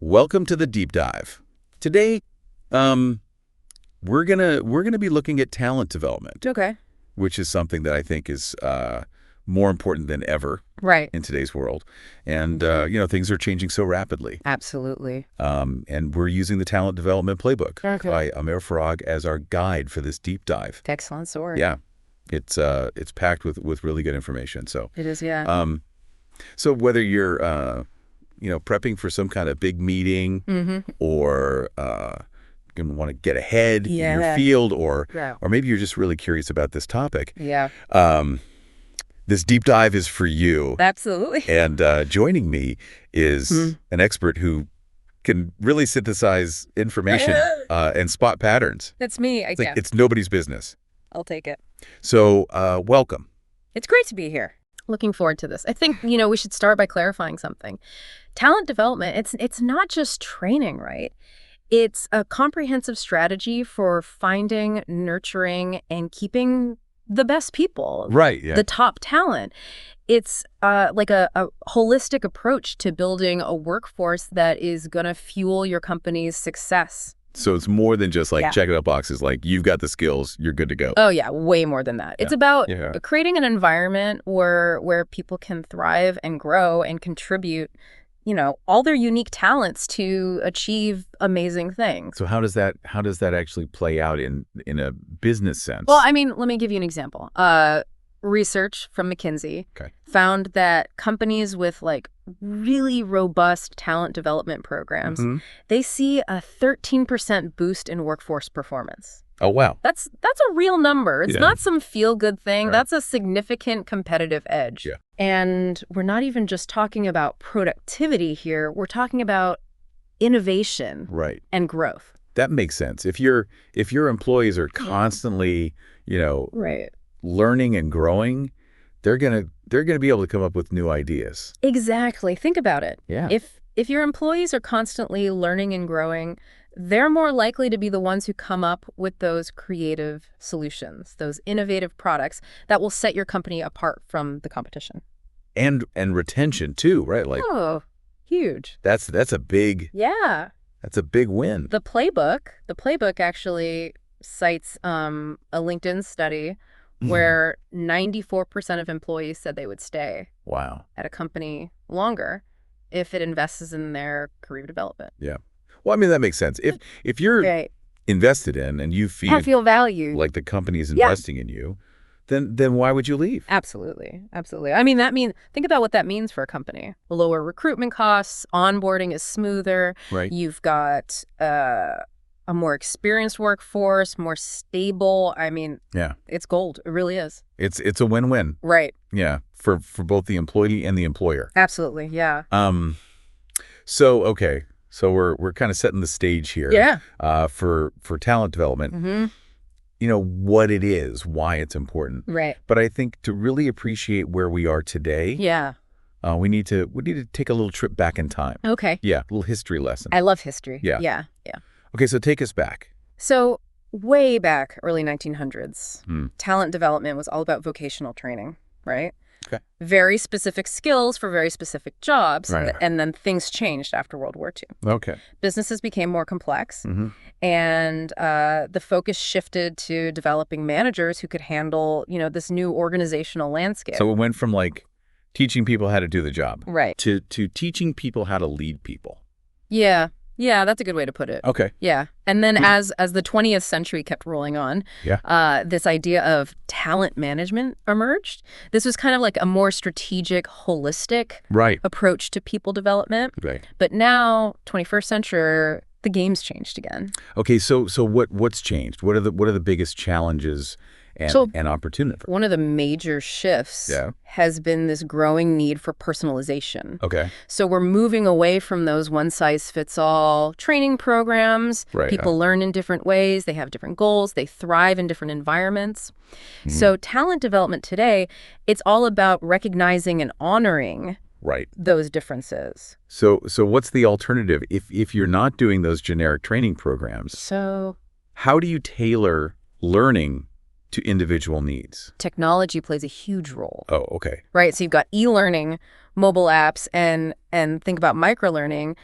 Welcome to the deep dive. Today, we're gonna be looking at talent development. Okay. Which is something that I think is more important than ever in today's world. And, things are changing so rapidly. Absolutely. And we're using the Talent Development Playbook by Amr Farag as our guide for this deep dive. Excellent sword. Yeah. It's packed with really good information. So it is, yeah. So whether you're, prepping for some kind of big meeting or going to want to get ahead in your field or maybe you're just really curious about this topic. Yeah. This deep dive is for you. Absolutely. And joining me is an expert who can really synthesize information and spot patterns. That's me. It's nobody's business. I'll take it. So welcome. It's great to be here. Looking forward to this. I think, we should start by clarifying something. Talent development, it's not just training, right? It's a comprehensive strategy for finding, nurturing, and keeping the best people. Right, yeah. The top talent. It's like a holistic approach to building a workforce that is going to fuel your company's success. So it's more than just checking out boxes, you've got the skills, you're good to go. Oh, yeah, way more than that. It's about creating an environment where people can thrive and grow and contribute all their unique talents to achieve amazing things. So how does that actually play out in a business sense? Well, let me give you an example. Research from McKinsey found that companies with really robust talent development programs, they see a 13% boost in workforce performance. Oh, wow. That's a real number. It's not some feel-good thing. Right. That's a significant competitive edge. Yeah. And we're not even just talking about productivity here. We're talking about innovation and growth. That makes sense. If your employees are constantly, learning and growing, they're gonna be able to come up with new ideas. Exactly. Think about it. Yeah. If your employees are constantly learning and growing, they're more likely to be the ones who come up with those creative solutions, those innovative products that will set your company apart from the competition. And retention too, right? Huge. That's a big That's a big win. The playbook actually cites a LinkedIn study where 94% of employees said they would stay at a company longer if it invests in their career development. Yeah. Well, that makes sense. If you're invested in and you feel valued, like the company is investing in you, then why would you leave? Absolutely. Absolutely. Think about what that means for a company. Lower recruitment costs, onboarding is smoother. Right. You've got a more experienced workforce, more stable. It's gold. It really is. It's a win-win. Right. Yeah, for both the employee and the employer. Absolutely, yeah. So we're kind of setting the stage here. Yeah. For talent development. What it is, why it's important. Right. But I think to really appreciate where we are today. Yeah. We need to take a little trip back in time. Okay. Yeah, a little history lesson. I love history. Yeah. Yeah. Okay, so take us back. So way back, early 1900s, talent development was all about vocational training, right? Okay. Very specific skills for very specific jobs. Right. And then things changed after World War II. Okay. Businesses became more complex. And the focus shifted to developing managers who could handle, this new organizational landscape. So it went from teaching people how to do the job. Right. To teaching people how to lead people. Yeah. Yeah, that's a good way to put it. Okay. Yeah. And then as the 20th century kept rolling on, this idea of talent management emerged. This was kind of like a more strategic, holistic approach to people development. Right. But now, 21st century, the game's changed again. Okay, so what's changed? What are the biggest challenges and opportunity? One of the major shifts has been this growing need for personalization. Okay. So we're moving away from those one-size-fits-all training programs. Right. People learn in different ways. They have different goals. They thrive in different environments. So talent development today, it's all about recognizing and honoring those differences. So what's the alternative if you're not doing those generic training programs? So how do you tailor learning to individual needs? Technology plays a huge role. Oh, okay. Right? So you've got e-learning, mobile apps, and think about microlearning.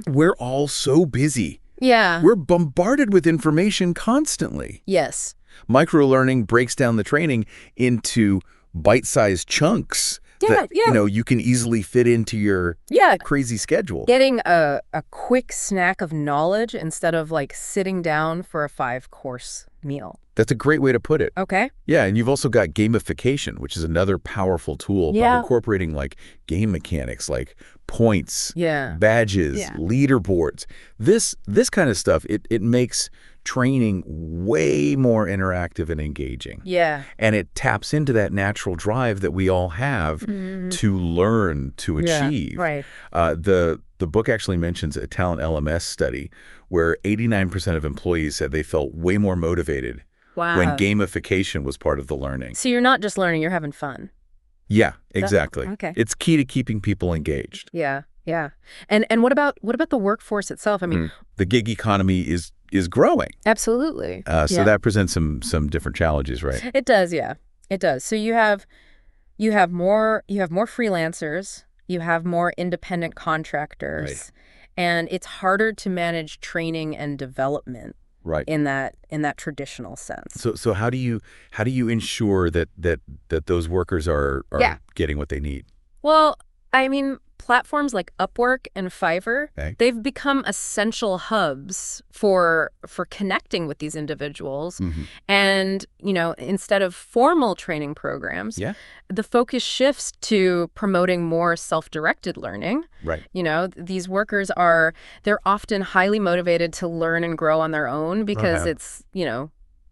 We're all so busy. Yeah. We're bombarded with information constantly. Yes. Microlearning breaks down the training into bite-sized chunks that you can easily fit into your crazy schedule. Getting a quick snack of knowledge instead of like sitting down for a 5-course meal. That's a great way to put it. Okay. Yeah, and you've also got gamification, which is another powerful tool by incorporating like game mechanics like points, badges, leaderboards. This kind of stuff, it makes training way more interactive and engaging. Yeah. And it taps into that natural drive that we all have to learn, to achieve. Right. The book actually mentions a Talent LMS study where 89% of employees said they felt way more motivated when gamification was part of the learning. So you're not just learning, you're having fun. Yeah, exactly. Okay. It's key to keeping people engaged. Yeah, yeah. And what about the workforce itself? I mean, the gig economy is growing. Absolutely. So that presents some different challenges, right? It does, yeah. It does. So you have more freelancers, you have more independent contractors, right. And it's harder to manage training and development. Right. In that traditional sense. So how do you ensure that those workers are getting what they need? Well, I mean, platforms like Upwork and Fiverr, they've become essential hubs for connecting with these individuals. And, instead of formal training programs, the focus shifts to promoting more self-directed learning. Right. These workers they're often highly motivated to learn and grow on their own because it's,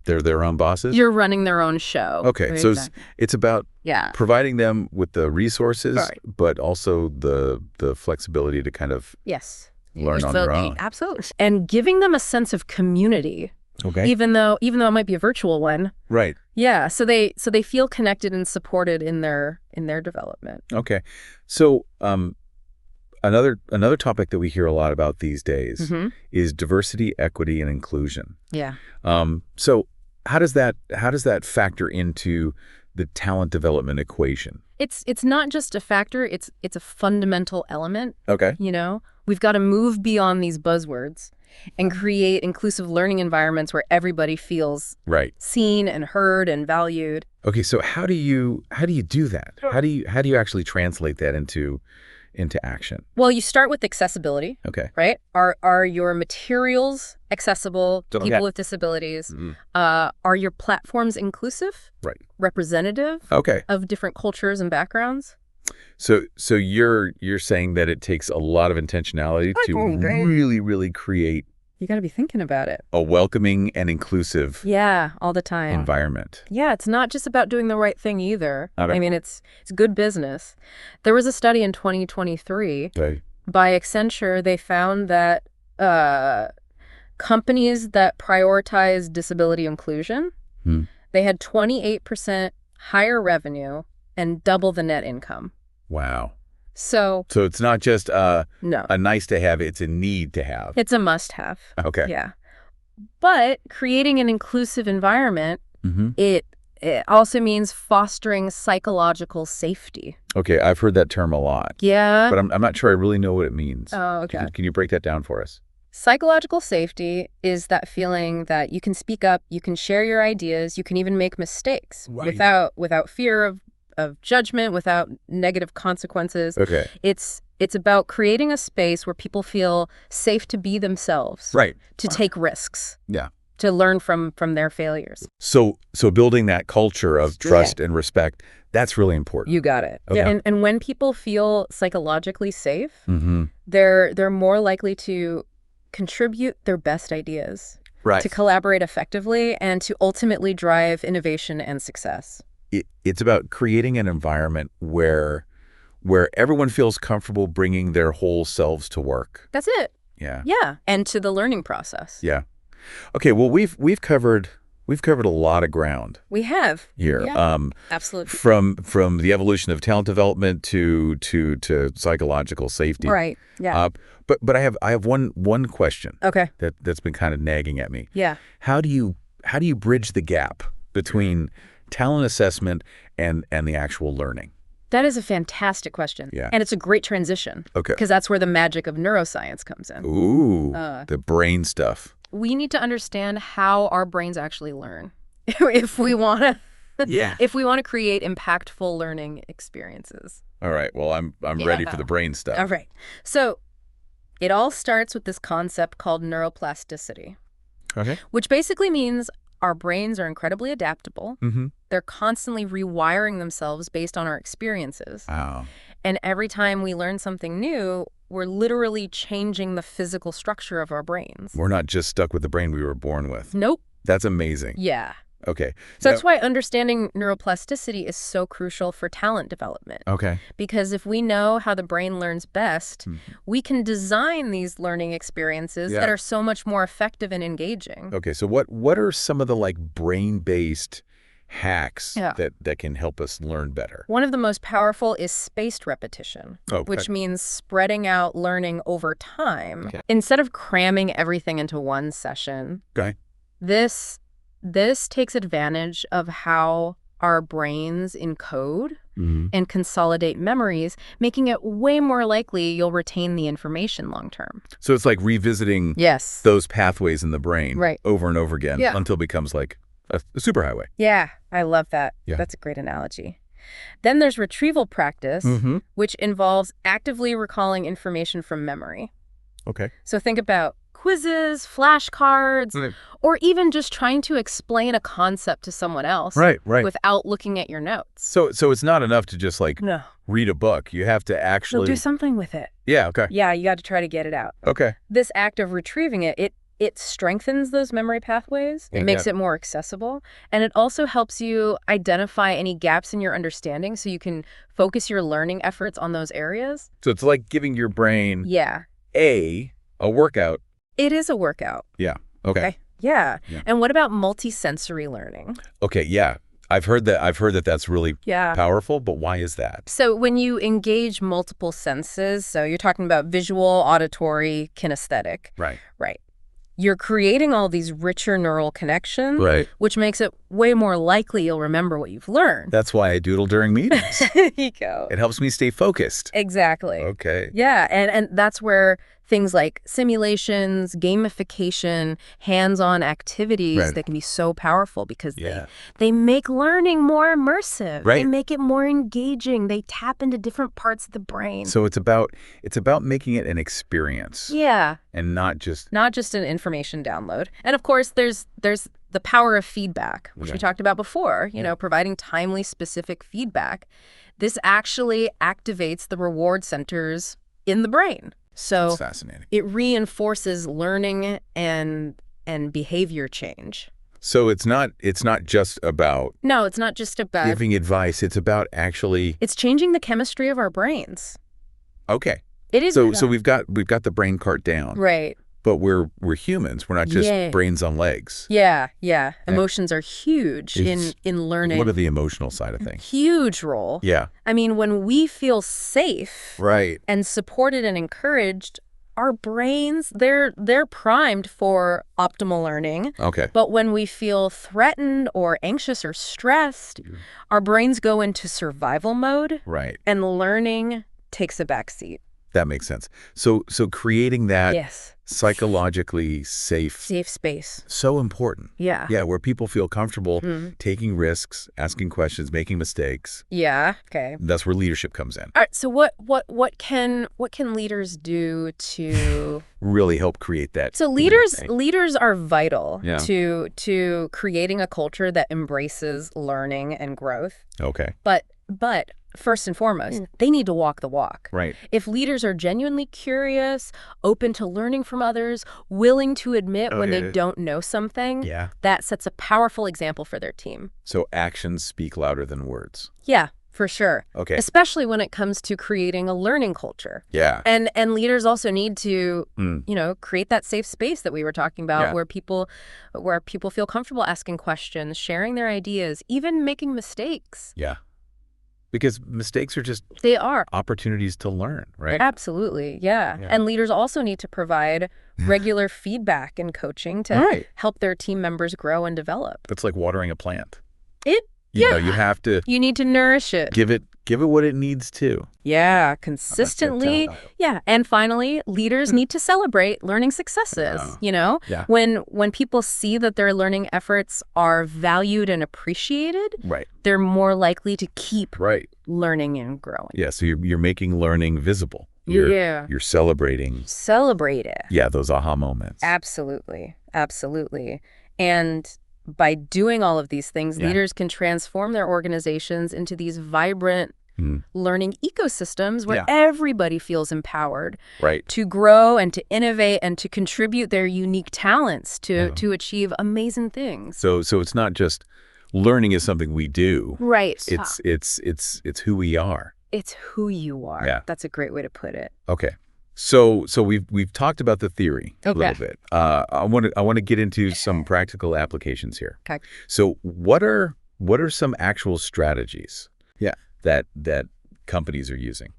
they're their own bosses? You're running their own show. Okay, so it's about providing them with the resources, but also the flexibility to kind of learn on their own. Absolutely. And giving them a sense of community. Okay. Even though it might be a virtual one. Right. Yeah, so they feel connected and supported in their development. Okay. So another topic that we hear a lot about these days is diversity, equity, and inclusion. Yeah. So how does that factor into the talent development equation? It's not just a factor, it's a fundamental element. Okay. We've got to move beyond these buzzwords and create inclusive learning environments where everybody feels seen and heard and valued. Okay, so how do you do that? How do you actually translate that into action? Well, you start with accessibility. Okay. Right? Are your materials accessible to people with disabilities? Are your platforms inclusive? Right. Representative? Of different cultures and backgrounds? So you're saying that it takes a lot of intentionality to really, really create. You got to be thinking about it. A welcoming and inclusive. All the time. Environment. Yeah, it's not just about doing the right thing either. Okay. I mean, it's good business. There was a study in 2023 by Accenture. They found that companies that prioritize disability inclusion, they had 28% higher revenue and double the net income. Wow. So it's not just a nice to have, it's a need to have. It's a must have. Okay. Yeah. But creating an inclusive environment, it also means fostering psychological safety. Okay, I've heard that term a lot. Yeah. But I'm not sure I really know what it means. Oh, okay. Can you break that down for us? Psychological safety is that feeling that you can speak up, you can share your ideas, you can even make mistakes without fear of judgment, without negative consequences. Okay. It's about creating a space where people feel safe to be themselves. Right. To take risks. Yeah. To learn from their failures. So building that culture of trust and respect, that's really important. You got it. Okay. And when people feel psychologically safe, they're more likely to contribute their best ideas. Right. To collaborate effectively and to ultimately drive innovation and success. It's about creating an environment where everyone feels comfortable bringing their whole selves to work. That's it. Yeah. Yeah, and to the learning process. Yeah. Okay, well we've covered a lot of ground. We have. Here. Yeah, absolutely. From the evolution of talent development to psychological safety. Right. Yeah. But I have one question. Okay. That's been kind of nagging at me. Yeah. How do you bridge the gap between talent assessment and the actual learning? That is a fantastic question. Yeah. And it's a great transition. Okay. Because that's where the magic of neuroscience comes in. Ooh, the brain stuff. We need to understand how our brains actually learn if we want to if we want to create impactful learning experiences. All right. Well, I'm ready for the brain stuff. All right. So it all starts with this concept called neuroplasticity. Okay. Which basically means our brains are incredibly adaptable. Mm-hmm. They're constantly rewiring themselves based on our experiences. Wow. And every time we learn something new, we're literally changing the physical structure of our brains. We're not just stuck with the brain we were born with. Nope. That's amazing. Yeah. Okay. So that's why understanding neuroplasticity is so crucial for talent development. Okay. Because if we know how the brain learns best, we can design these learning experiences that are so much more effective and engaging. Okay. So what are some of the brain-based hacks that can help us learn better? One of the most powerful is spaced repetition, which means spreading out learning over time. Okay. Instead of cramming everything into one session, this takes advantage of how our brains encode and consolidate memories, making it way more likely you'll retain the information long term. So it's like revisiting those pathways in the brain over and over again until it becomes like a superhighway. Yeah, I love that. Yeah. That's a great analogy. Then there's retrieval practice, which involves actively recalling information from memory. Okay. So think about quizzes, flashcards, or even just trying to explain a concept to someone else without looking at your notes. So it's not enough to just read a book. You have to actually do something with it. Yeah, okay. Yeah, you got to try to get it out. Okay. This act of retrieving it strengthens those memory pathways. It makes it more accessible. And it also helps you identify any gaps in your understanding so you can focus your learning efforts on those areas. So it's like giving your brain a workout. It is a workout. Yeah. Okay. Yeah. And what about multisensory learning? Okay, yeah. I've heard that that's really powerful, but why is that? So when you engage multiple senses, so you're talking about visual, auditory, kinesthetic. Right. You're creating all these richer neural connections, which makes it way more likely you'll remember what you've learned. That's why I doodle during meetings. There you go. It helps me stay focused. Exactly. Okay. Yeah, and that's where things like simulations, gamification, hands-on activities, they can be so powerful because they make learning more immersive. They make it more engaging. They tap into different parts of the brain. So it's about making it an experience. Yeah. And not just an information download. And of course, there's the power of feedback, which we talked about before, providing timely, specific feedback. This actually activates the reward centers in the brain. So that's fascinating. It reinforces learning and behavior change. So it's not just about it's not just about giving advice. It's about it's changing the chemistry of our brains. Okay. It is. So we've got the brain cart down. Right. But we're humans. We're not just brains on legs. Yeah. Emotions are huge in learning. What are the emotional side of things? Huge role. Yeah. I mean, when we feel safe and supported and encouraged, our brains, they're primed for optimal learning. Okay. But when we feel threatened or anxious or stressed, our brains go into survival mode. Right. And learning takes a backseat. That makes sense. So creating that psychologically safe space. So important. Yeah. Yeah, where people feel comfortable taking risks, asking questions, making mistakes. Yeah. Okay. That's where leadership comes in. All right. So what can leaders do to really help create that? So leaders are vital to creating a culture that embraces learning and growth. Okay. But first and foremost, they need to walk the walk. Right. If leaders are genuinely curious, open to learning from others, willing to admit when they don't know something, that sets a powerful example for their team. So actions speak louder than words. Yeah, for sure. Okay. Especially when it comes to creating a learning culture. Yeah. And leaders also need to, create that safe space that we were talking about where people feel comfortable asking questions, sharing their ideas, even making mistakes. Yeah. Because mistakes are just they are opportunities to learn, right? Absolutely. Yeah. And leaders also need to provide regular feedback and coaching to help their team members grow and develop. It's like watering a plant. You have to you need to nourish it. give it what it needs to. Yeah, consistently. Yeah. And finally, leaders need to celebrate learning successes. When people see that their learning efforts are valued and appreciated, they're more likely to keep learning and growing. Yeah, so you're making learning visible. You're celebrating. Celebrate it. Yeah, those aha moments. Absolutely. Absolutely. And by doing all of these things, leaders can transform their organizations into these vibrant learning ecosystems where everybody feels empowered to grow and to innovate and to contribute their unique talents to achieve amazing things. So it's not just learning is something we do. Right. It's who we are. It's who you are. Yeah. That's a great way to put it. Okay. So we've talked about the theory a little bit. I want to get into some practical applications here. Okay. So what are some actual strategies that companies are using?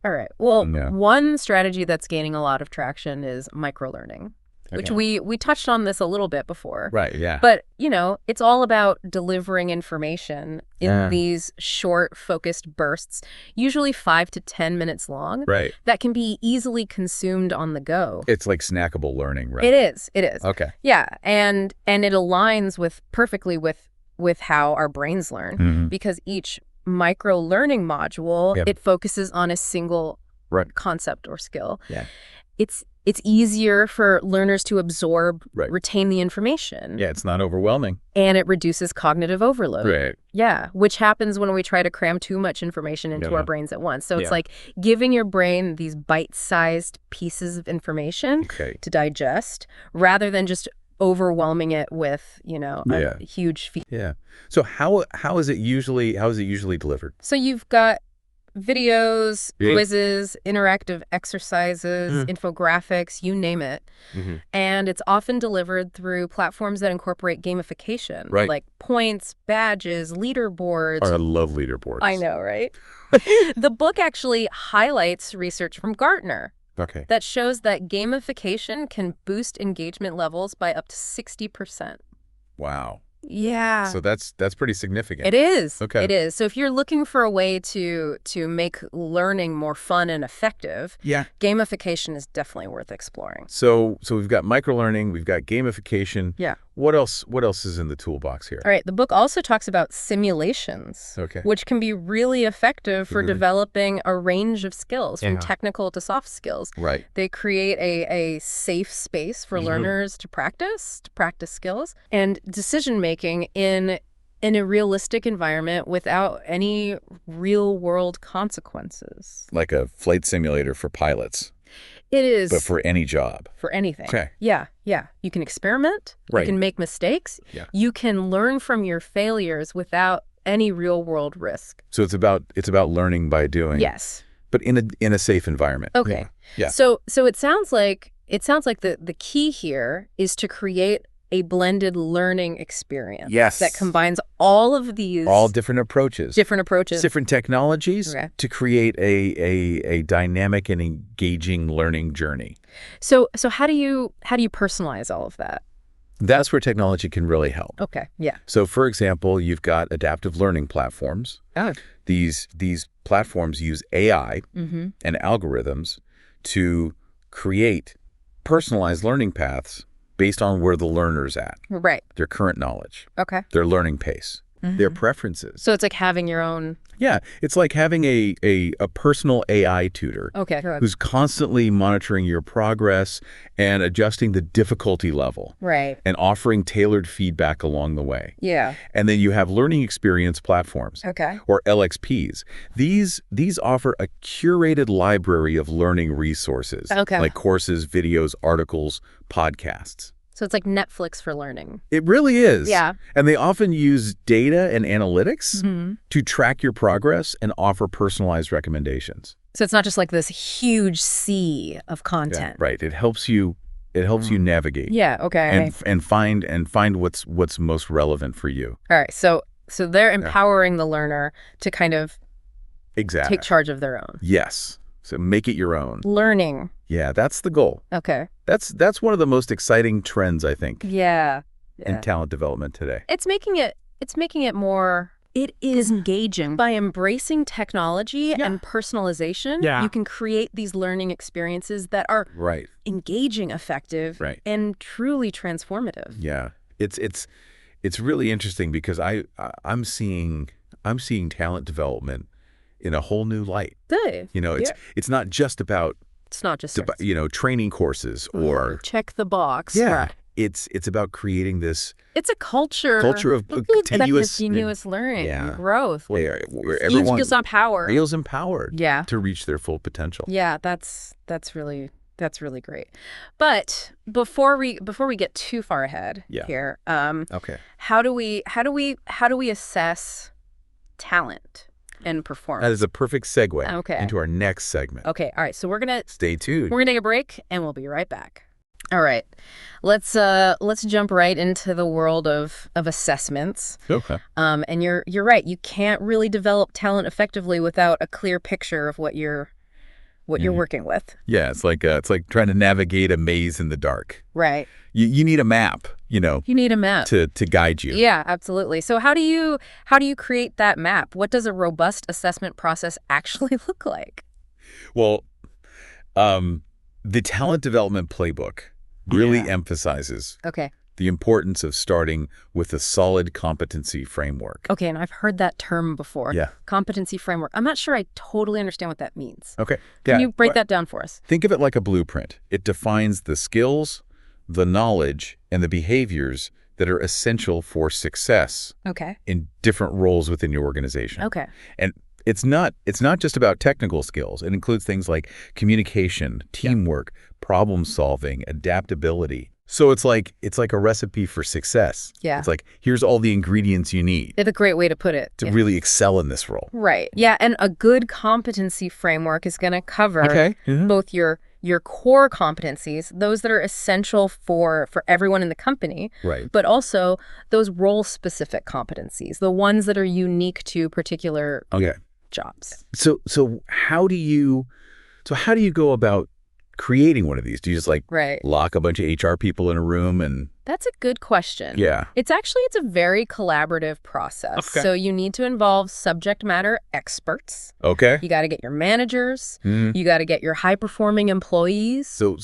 All right. Well, one strategy that's gaining a lot of traction is microlearning, which we touched on this a little bit before. Right, yeah. But, it's all about delivering information in these short, focused bursts, usually 5 to 10 minutes long, that can be easily consumed on the go. It's like snackable learning, right? It is. Okay. Yeah, and it aligns perfectly with how our brains learn, because each micro-learning module, it focuses on a single concept or skill. Yeah. It's easier for learners to absorb, retain the information. Yeah, it's not overwhelming. And it reduces cognitive overload. Right. Yeah, which happens when we try to cram too much information into our brains at once. So it's like giving your brain these bite-sized pieces of information to digest rather than just overwhelming it with, a huge feed. Yeah. So how is it usually delivered? So you've got videos, quizzes, interactive exercises, infographics, you name it. And it's often delivered through platforms that incorporate gamification, like points, badges, leaderboards. Oh, I love leaderboards. I know, right? The book actually highlights research from Gartner that shows that gamification can boost engagement levels by up to 60%. Wow. Yeah. So that's pretty significant. It is. Okay. It is. So if you're looking for a way to make learning more fun and effective, gamification is definitely worth exploring. So we've got microlearning, we've got gamification. Yeah. What else is in the toolbox here? All right. The book also talks about simulations, which can be really effective for developing a range of skills, from technical to soft skills. Right. They create a safe space for learners to practice skills and decision-making in a realistic environment without any real-world consequences. Like a flight simulator for pilots. It is. But for any job. For anything. Okay. Yeah. You can experiment. You can make mistakes. Yeah. You can learn from your failures without any real-world risk. So it's about learning by doing. Yes. But in a safe environment. Okay. Yeah. So it sounds like the key here is to create a blended learning experience. Yes. That combines all of these. All different approaches. Different technologies to create a dynamic and engaging learning journey. So how do you personalize all of that? That's where technology can really help. Okay. Yeah. So for example, you've got adaptive learning platforms. Oh. These platforms use AI and algorithms to create personalized learning paths based on where the learner's at. Right. Their current knowledge. Okay. Their learning pace. Their preferences. So it's like having your own. Yeah. It's like having a personal AI tutor. Okay. Who's constantly monitoring your progress and adjusting the difficulty level. Right. And offering tailored feedback along the way. Yeah. And then you have learning experience platforms. Okay. Or LXPs. These offer a curated library of learning resources. Okay. Like courses, videos, articles, podcasts. So it's like Netflix for learning. It really is. Yeah. And they often use data and analytics to track your progress and offer personalized recommendations. So it's not just like this huge sea of content. Yeah, right. It helps you navigate. Yeah, okay. And find what's most relevant for you. All right. So they're empowering the learner to kind of Exactly. take charge of their own. Yes. So make it your own. Learning. Yeah, that's the goal. Okay. That's one of the most exciting trends, I think, Yeah. in talent development today. It's making it more. It is engaging. By embracing technology and personalization, you can create these learning experiences that are engaging, effective, and truly transformative. Yeah. It's really interesting because I'm seeing talent development in a whole new light. Good. It's not just about training courses or check the box. Yeah. Right. It's about creating this. It's a culture of continuous learning and growth. Where everyone feels empowered to reach their full potential. Yeah, that's really great. But before we get too far ahead here, how do we assess talent and performance? That is a perfect segue into our next segment. Okay, all right. So we're gonna stay tuned. We're gonna take a break, and we'll be right back. All right, let's jump right into the world of assessments. Okay. And you're right. You can't really develop talent effectively without a clear picture of what you're working with. Yeah, it's like trying to navigate a maze in the dark. Right. You need a map. You need a map to guide you. Yeah, absolutely. So how do you create that map? What does a robust assessment process actually look like? Well, the Talent Development Playbook really emphasizes the importance of starting with a solid competency framework. Okay, and I've heard that term before. Yeah. Competency framework. I'm not sure I totally understand what that means. Okay. Can you break that down for us? Think of it like a blueprint. It defines the skills, the knowledge, and the behaviors that are essential for success in different roles within your organization. Okay. And it's not just about technical skills. It includes things like communication, teamwork, problem solving, adaptability. So it's like a recipe for success. Yeah. It's like, here's all the ingredients you need. It's a great way to put it. To really excel in this role. Right. Yeah, and a good competency framework is going to cover both your core competencies, those that are essential for everyone in the company, but also those role-specific competencies, the ones that are unique to particular jobs. So how do you go about creating one of these? Do you just lock a bunch of HR people in a room and... That's a good question. Yeah. It's a very collaborative process. Okay. So you need to involve subject matter experts. Okay. You got to get your managers. You got to get your high-performing employees. So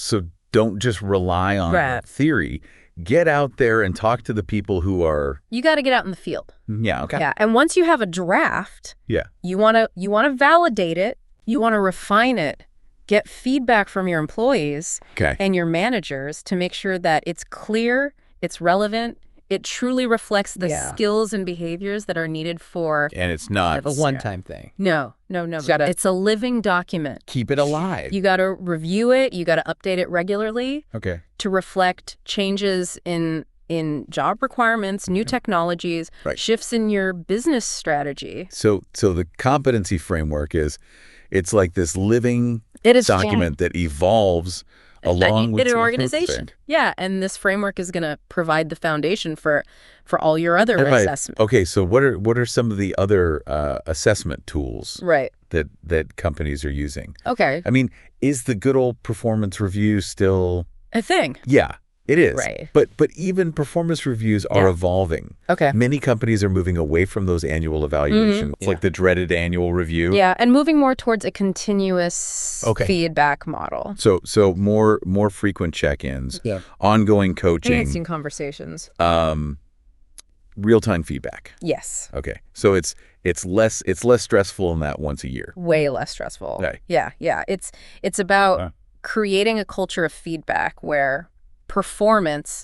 don't just rely on theory. Get out there and talk to the people who are... You got to get out in the field. Yeah, okay. Yeah, and once you have a draft, you want to validate it. You want to refine it. Get feedback from your employees and your managers to make sure that it's clear, it's relevant, it truly reflects the skills and behaviors that are needed for... And it's not a one-time thing. No. It's a living document. Keep it alive. You got to review it. You got to update it regularly to reflect changes in job requirements, new technologies, shifts in your business strategy. So the competency framework it's like this living document that evolves along with an organization. Yeah, and this framework is going to provide the foundation for all your other assessments. Okay, so what are some of the other assessment tools that companies are using? Okay. I mean, is the good old performance review still a thing? Yeah. It is. Right. But even performance reviews are evolving. Okay. Many companies are moving away from those annual evaluations. It's like the dreaded annual review. Yeah, and moving more towards a continuous feedback model. So more frequent check-ins, ongoing coaching. Enhancing conversations. Real-time feedback. Yes. Okay. So it's less stressful than that once a year. Way less stressful. Right. Yeah. It's about creating a culture of feedback where performance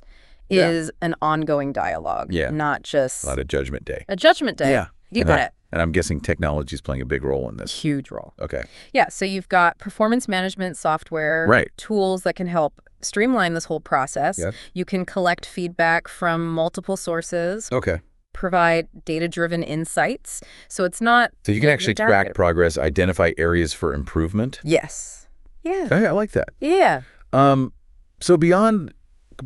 is an ongoing dialogue, not just... A lot of judgment day. A judgment day. Yeah. You got it. And I'm guessing technology is playing a big role in this. Huge role. Okay. Yeah, so you've got performance management software, tools that can help streamline this whole process. Yep. You can collect feedback from multiple sources. Okay. Provide data-driven insights. So it's not... So you can actually track progress, identify areas for improvement? Yes. Yeah. Okay, I like that. Yeah. So beyond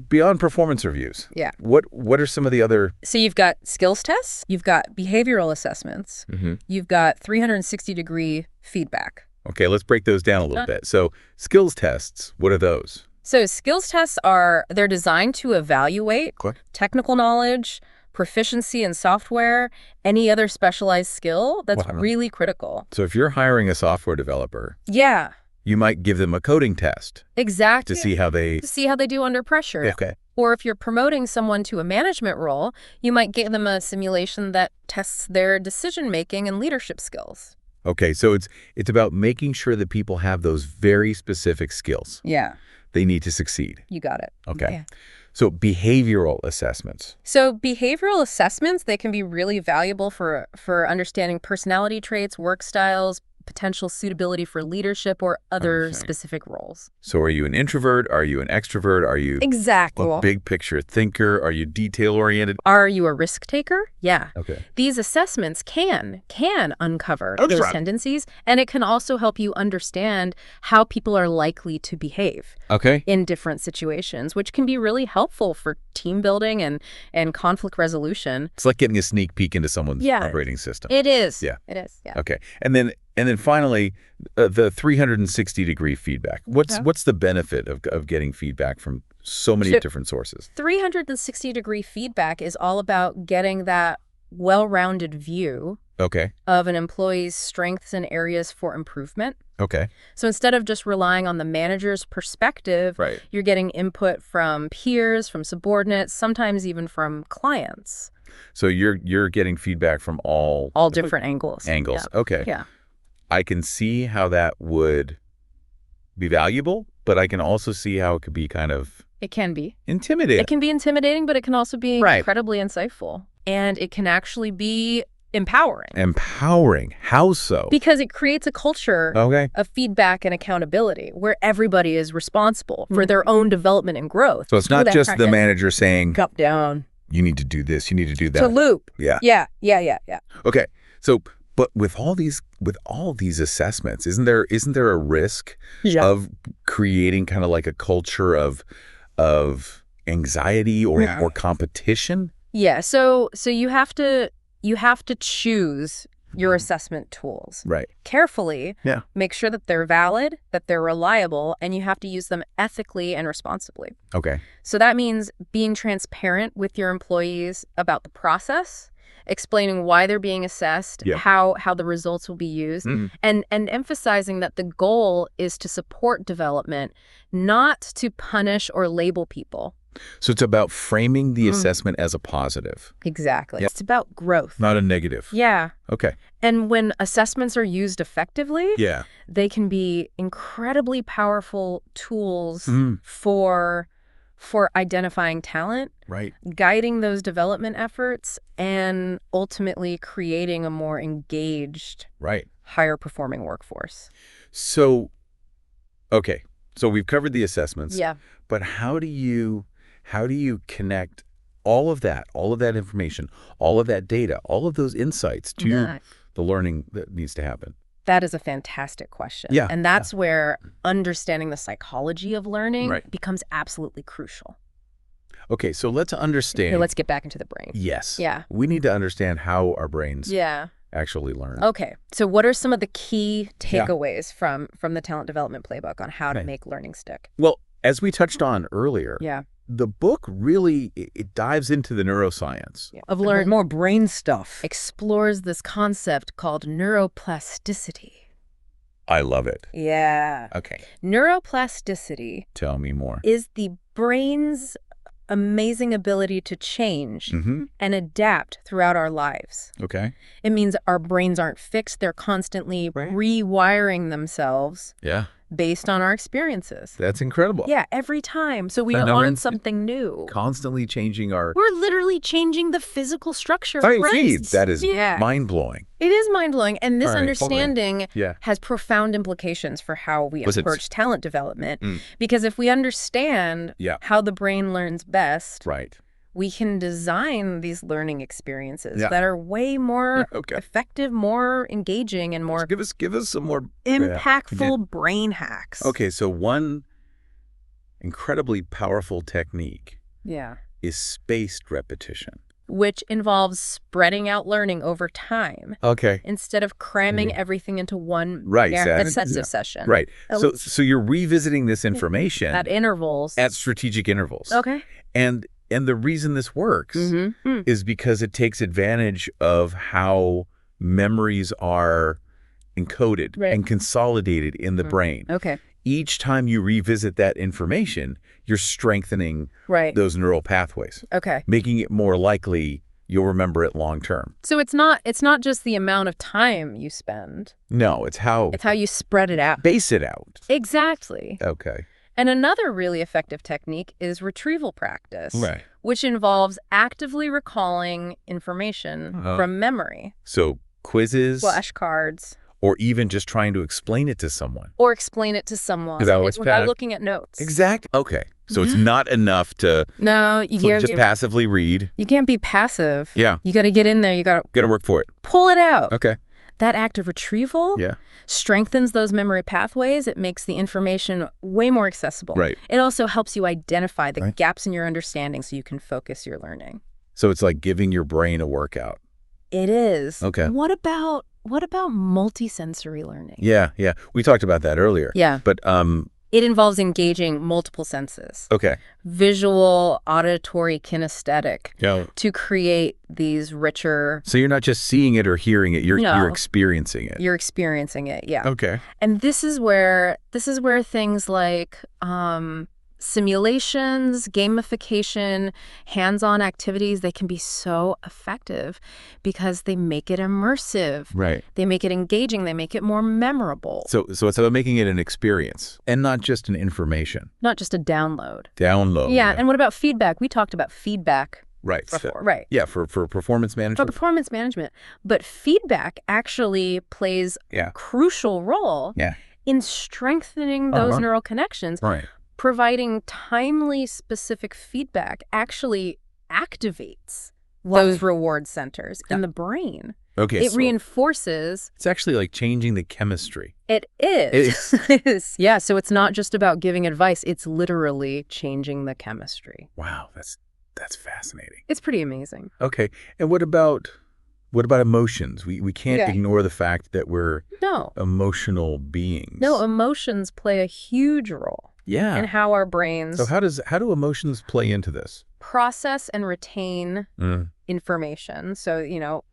beyond performance reviews, Yeah. what are some of the other... So you've got skills tests, you've got behavioral assessments, you've got 360-degree feedback. Okay, let's break those down a little bit. So skills tests, what are those? So skills tests they're designed to evaluate technical knowledge, proficiency in software, any other specialized skill that's really critical. So if you're hiring a software developer, yeah, you might give them a coding test. Exactly. To see how they do under pressure. Okay. Or if you're promoting someone to a management role, you might give them a simulation that tests their decision-making and leadership skills. Okay, so it's about making sure that people have those very specific skills. Yeah. They need to succeed. You got it. Okay. Yeah. So behavioral assessments. So behavioral assessments, they can be really valuable for understanding personality traits, work styles, potential suitability for leadership or other specific roles. So are you an introvert? Are you an extrovert? Are you a big picture thinker? Are you detail-oriented? Are you a risk taker? Yeah. Okay. These assessments can uncover those tendencies, and it can also help you understand how people are likely to behave in different situations, which can be really helpful for team building and conflict resolution. It's like getting a sneak peek into someone's operating system. It is. Yeah. It is. Yeah. Okay. And then finally, the 360-degree feedback. What's the benefit of getting feedback from so many different sources? 360-degree feedback is all about getting that well-rounded view of an employee's strengths and areas for improvement. Okay. So instead of just relying on the manager's perspective, you're getting input from peers, from subordinates, sometimes even from clients. So you're getting feedback from all different angles. Yeah. Okay. Yeah. I can see how that would be valuable, but I can also see how it could be It can be. Intimidating. It can be intimidating, but it can also be incredibly insightful. And it can actually be empowering. Empowering? How so? Because it creates a culture of feedback and accountability where everybody is responsible for their own development and growth. So it's not just the manager saying, "Cup down. You need to do this, you need to do that." To loop. Yeah. Yeah. Okay. So but with all these assessments, isn't there a risk of creating kind of like a culture of anxiety or competition? Yeah. So you have to choose your assessment tools carefully. Yeah. Make sure that they're valid, that they're reliable, and you have to use them ethically and responsibly. Okay. So that means being transparent with your employees about the process, explaining why they're being assessed, how the results will be used, and emphasizing that the goal is to support development, not to punish or label people. So it's about framing the assessment as a positive. Exactly. It's about growth. Not a negative. Yeah. Okay. And when assessments are used effectively, they can be incredibly powerful tools for identifying talent, guiding those development efforts, and ultimately creating a more engaged, higher performing workforce. So, so we've covered the assessments. Yeah. But how do you connect all of that information, all of that data, all of those insights to the learning that needs to happen? That is a fantastic question. Yeah. And that's where understanding the psychology of learning becomes absolutely crucial. Okay, so let's understand. Okay, let's get back into the brain. Yes. Yeah. We need to understand how our brains actually learn. Okay, so what are some of the key takeaways from the Talent Development Playbook on how to make learning stick? Well, as we touched on earlier, the book really, it dives into the neuroscience. Of learn more brain stuff. Explores this concept called neuroplasticity. I love it. Yeah. Okay. Neuroplasticity. Tell me more. Is the brain's amazing ability to change and adapt throughout our lives. Okay. It means our brains aren't fixed. They're constantly rewiring themselves. Yeah. Based on our experiences. That's incredible. Yeah, every time. So we learn something new. Constantly changing our... We're literally changing the physical structure of brains. That is mind-blowing. It is mind-blowing. And this understanding has profound implications for how we approach talent development. Because if we understand how the brain learns best, we can design these learning experiences that are way more effective, more engaging, and more give us some more impactful brain hacks. Okay, so one incredibly powerful technique Yeah. is spaced repetition. Which involves spreading out learning over time. Okay. Instead of cramming everything into one excessive session. Right. So you're revisiting this information at intervals. At strategic intervals. Okay. And the reason this works is because it takes advantage of how memories are encoded and consolidated in the brain. Okay. Each time you revisit that information, you're strengthening those neural pathways. Okay. Making it more likely you'll remember it long term. So it's not just the amount of time you spend. No, it's how you spread it out. Base it out. Exactly. Okay. And another really effective technique is retrieval practice, which involves actively recalling information from memory. So quizzes, flashcards, or even just trying to explain it to someone. Without looking at notes. Exactly. Okay. So it's not enough to just passively read. You can't be passive. Yeah. You got to get in there. You got to work for it. Pull it out. Okay. That act of retrieval strengthens those memory pathways. It makes the information way more accessible. Right. It also helps you identify the gaps in your understanding so you can focus your learning. So it's like giving your brain a workout. It is. Okay. What about multisensory learning? Yeah. We talked about that earlier. Yeah. But it involves engaging multiple senses. Okay. Visual, auditory, kinesthetic. To create these richer. So you're not just seeing it or hearing it, you're experiencing it. You're experiencing it, yeah. Okay. And this is where things like simulations, gamification, hands-on activities, they can be so effective because they make it immersive. Right. They make it engaging. They make it more memorable. So it's about making it an experience and not just an information. Not just a download. Yeah. And what about feedback? We talked about feedback. Before. Yeah, for performance management. For performance management. But feedback actually plays a crucial role in strengthening those neural connections. Right. Providing timely, specific feedback actually activates those reward centers in the brain. Okay. It reinforces. It's actually like changing the chemistry. It is. It is. Yeah, so it's not just about giving advice. It's literally changing the chemistry. Wow, that's fascinating. It's pretty amazing. Okay. And what about emotions? We can't ignore the fact that we're emotional beings. No, emotions play a huge role. Yeah. And how our brains. So how do emotions play into this? Process and retain information. So,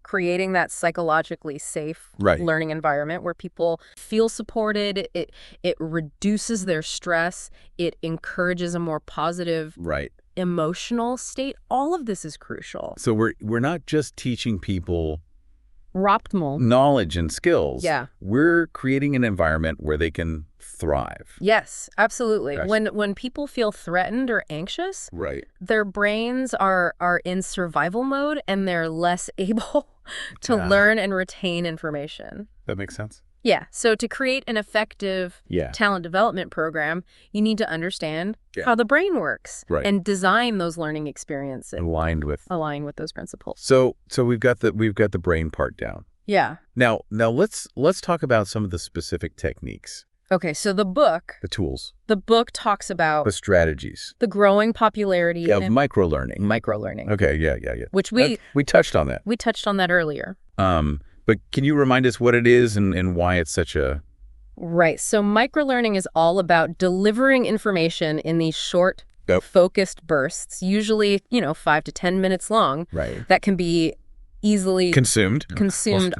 creating that psychologically safe learning environment where people feel supported. It reduces their stress. It encourages a more positive emotional state. All of this is crucial. So we're not just teaching people optimal knowledge and skills. Yeah. We're creating an environment where they can thrive. Yes, absolutely. When people feel threatened or anxious, their brains are in survival mode and they're less able to learn and retain information. That makes sense. Yeah. So to create an effective talent development program, you need to understand how the brain works and design those learning experiences aligned with those principles. So we've got the brain part down. Yeah. Now let's talk about some of the specific techniques. Okay, so the tools. The book talks about the strategies, the growing popularity of microlearning. Okay, yeah. Which we touched on that. We touched on that earlier. But can you remind us what it is and why it's such a... Right. So microlearning is all about delivering information in these short, focused bursts, usually, 5 to 10 minutes long, that can be easily consumed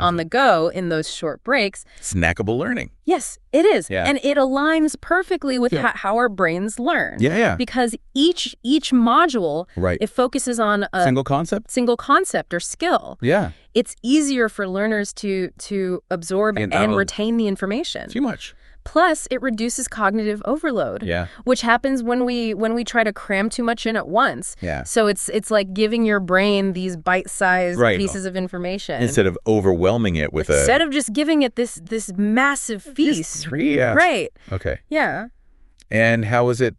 on the go in those short breaks. Snackable learning. Yes, it is. Yeah. And it aligns perfectly with how our brains learn. Yeah. Because each module, it focuses on a single concept or skill. Yeah. It's easier for learners to absorb and retain the information. Too much. Plus, it reduces cognitive overload, which happens when we try to cram too much in at once. Yeah. So it's like giving your brain these bite-sized pieces of information. Instead of overwhelming it with Instead of just giving it this massive feast. Right. Okay. Yeah. And how is it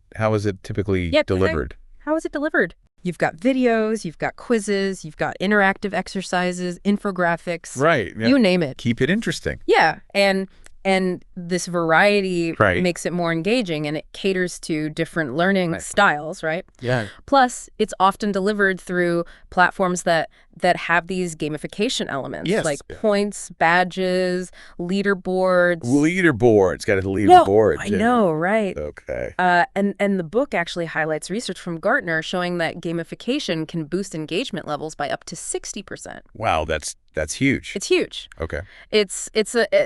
typically delivered? How is it delivered? You've got videos, you've got quizzes, you've got interactive exercises, infographics. Right. Yeah. You name it. Keep it interesting. Yeah. And And this variety Right. makes it more engaging, and it caters to different learning styles, right? Yeah. Plus, it's often delivered through platforms that have these gamification elements, Yes. like points, badges, leaderboards. Leaderboards. Got a leaderboard. I know, right? Okay. And the book actually highlights research from Gartner showing that gamification can boost engagement levels by up to 60%. Wow, that's huge. It's huge. Okay.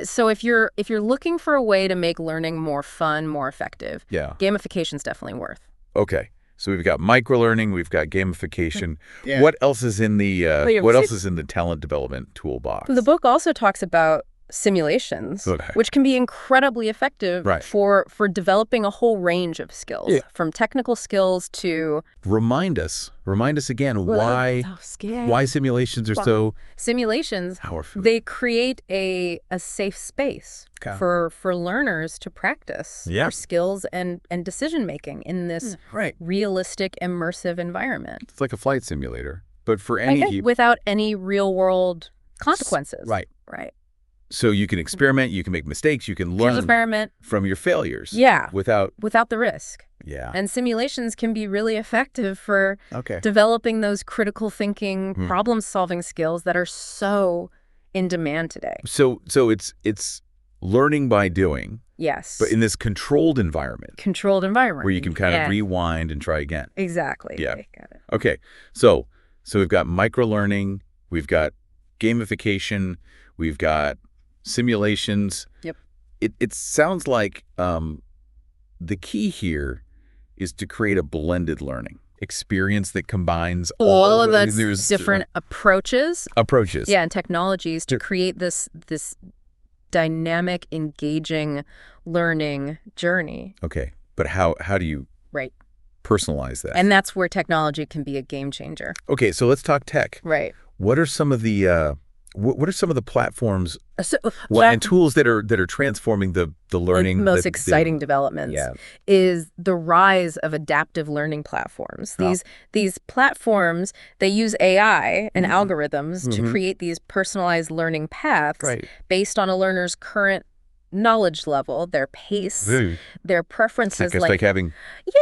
So if you're looking for a way to make learning more fun, more effective, gamification's definitely worth. Okay. So we've got microlearning, we've got gamification. What else is in the talent development toolbox? The book also talks about simulations, which can be incredibly effective for developing a whole range of skills, from technical skills to... Remind us again why simulations are so Simulations, powerful. They create a safe space for learners to practice their skills and decision-making in this realistic, immersive environment. It's like a flight simulator, but for without any real-world consequences. Right. So you can experiment, you can make mistakes, you can learn from your failures. Yeah. Without the risk. Yeah. And simulations can be really effective for developing those critical thinking, problem-solving skills that are so in demand today. So it's learning by doing. Yes. But in this controlled environment. Where you can kind of rewind and try again. Exactly. Yeah. Got it. Okay. So we've got microlearning, we've got gamification, we've got simulations. Yep. It sounds like the key here is to create a blended learning experience that combines all of those different approaches. Yeah, and technologies to create this dynamic, engaging learning journey. Okay. But how do you personalize that? And that's where technology can be a game changer. Okay, so let's talk tech. Right. What are some of the what are some of the platforms and tools that are transforming the learning? The most exciting developments is the rise of adaptive learning platforms. These platforms, they use AI and algorithms to create these personalized learning paths based on a learner's current knowledge level, their pace, their preferences. It's like having...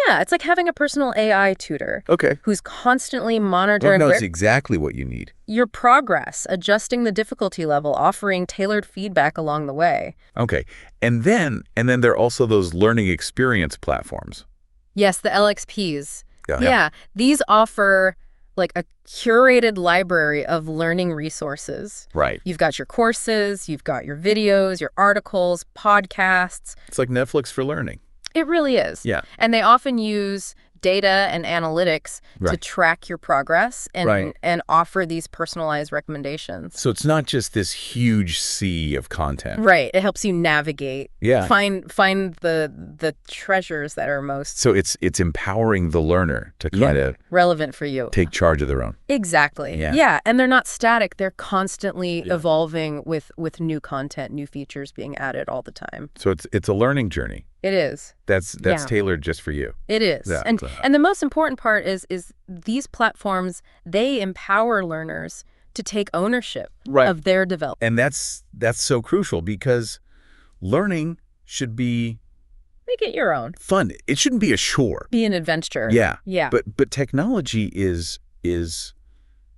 Yeah, it's like having a personal AI tutor. Okay. Who's constantly monitoring... knows exactly what you need. Your progress, adjusting the difficulty level, offering tailored feedback along the way. Okay. And then there are also those learning experience platforms. Yes, the LXPs. Yeah. These offer like a curated library of learning resources. Right. You've got your courses, you've got your videos, your articles, podcasts. It's like Netflix for learning. It really is. Yeah. And they often use data and analytics to track your progress and offer these personalized recommendations. So it's not just this huge sea of content. Right. It helps you navigate. Yeah. Find the treasures that are most... So it's empowering the learner to kind of... relevant for you. Take charge of their own. Exactly. Yeah. And they're not static. They're constantly evolving with new content, new features being added all the time. So it's a learning journey. It is. That's tailored just for you. It is. Yeah. And the most important part is these platforms, they empower learners to take ownership of their development. And that's so crucial because learning should be... Make it your own. Fun. It shouldn't be a chore. Be an adventure. Yeah. Yeah. But technology is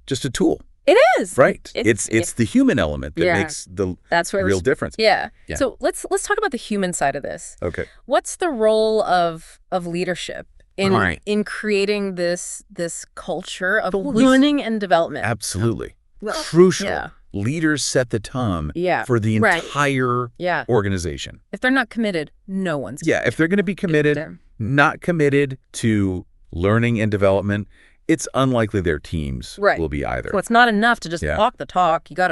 just a tool. It is. Right. It's the human element that makes That's where real difference. Yeah. So let's talk about the human side of this. Okay. What's the role of leadership in creating this culture of learning and development? Absolutely. Crucial. Yeah. Leaders set the tone for the entire organization. If they're not committed, no one's committed. Yeah. If they're going to be committed, not committed to learning and development, it's unlikely their teams will be either. Well, it's not enough to just walk the talk. You got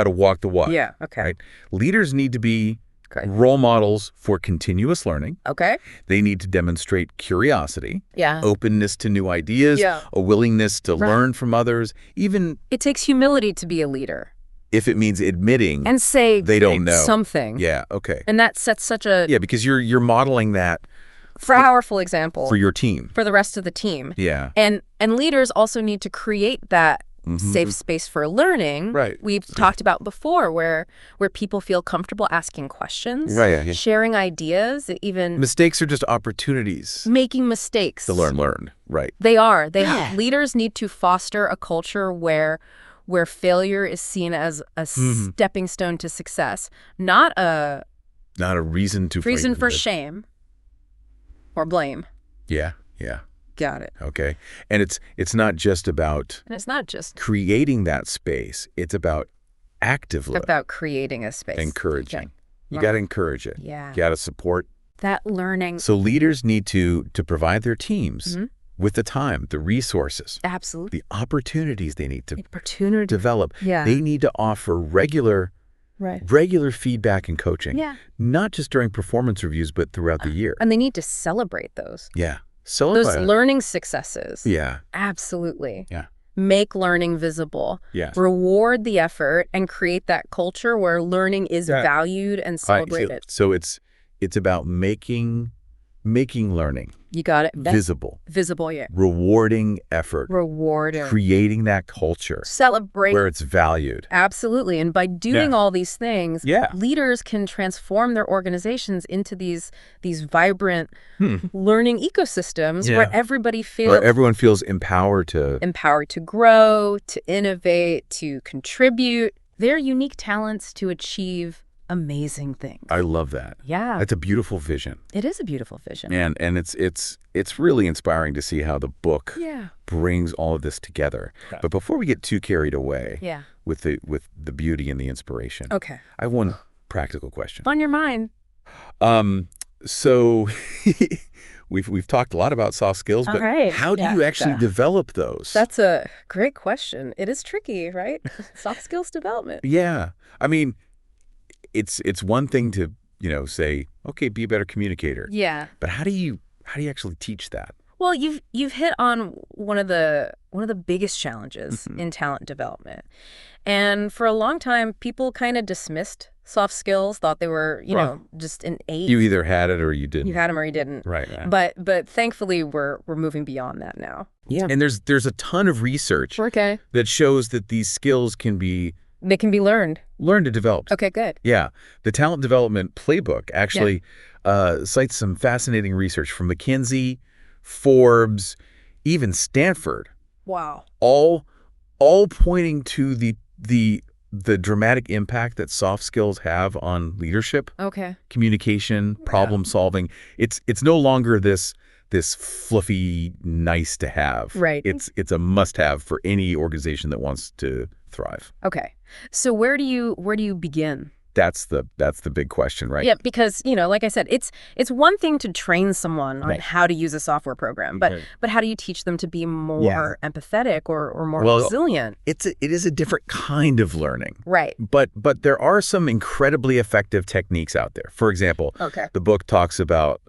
to walk the walk. Yeah. Okay. Right? Leaders need to be role models for continuous learning. Okay. They need to demonstrate curiosity, yeah, openness to new ideas, yeah, a willingness to learn from others. Even it takes humility to be a leader. If it means admitting and say they don't know something. Yeah. Okay. And that sets such a because you're modeling that. Powerful example for your team, for the rest of the team. Yeah. And leaders also need to create that safe space for learning. Right. We've talked about before where people feel comfortable asking questions, sharing ideas, even mistakes are just opportunities. Making mistakes. To learn. Right. They are. Leaders need to foster a culture where failure is seen as a stepping stone to success, not a reason for shame or blame. Yeah. Got it. Okay. And it's not just about creating that space. It's about actively creating a space. Encouraging. Okay. You got to encourage it. Yeah. You got to support that learning. So leaders need to provide their teams with the time, the resources, absolutely, the opportunities they need to develop. Yeah. They need to offer regular feedback and coaching, not just during performance reviews, but throughout the year. And they need to celebrate those. Yeah. Those learning successes. Yeah. Absolutely. Yeah. Make learning visible. Yes. Reward the effort and create that culture where learning is valued and celebrated. So it's about making learning. You got it. Visible. Visible, yeah. Rewarding effort. Creating that culture. Celebrate. Where it's valued. Absolutely. And by doing all these things, leaders can transform their organizations into these vibrant learning ecosystems where everyone feels empowered to grow, to innovate, to contribute their unique talents to achieve amazing things. I love that. Yeah. That's a beautiful vision. It is a beautiful vision. And it's really inspiring to see how the book brings all of this together. Okay. But before we get too carried away with the beauty and the inspiration. Okay. I have one practical question. On your mind. So we've talked a lot about soft skills, but how do you actually develop those? That's a great question. It is tricky, right? Soft skills development. Yeah. I mean, it's one thing to, say, okay, be a better communicator. Yeah. But how do you actually teach that? Well, you've hit on one of the biggest challenges in talent development. And for a long time, people kind of dismissed soft skills, thought they were, just innate. You either had it or you didn't. You had them or you didn't. Right. But thankfully, we're moving beyond that now. Yeah. And there's a ton of research that shows that these skills can be learned. Learned and developed. Okay, good. Yeah. The Talent Development Playbook actually cites some fascinating research from McKinsey, Forbes, even Stanford. Wow. All pointing to the dramatic impact that soft skills have on leadership. Okay. Communication, problem solving. It's no longer this fluffy nice to have. Right. It's a must have for any organization that wants to thrive. Okay. So where do you begin? That's the big question, right? Yeah, because, like I said, it's one thing to train someone on how to use a software program, but how do you teach them to be more empathetic or more resilient? It is a different kind of learning. Right. But there are some incredibly effective techniques out there. For example, the book talks about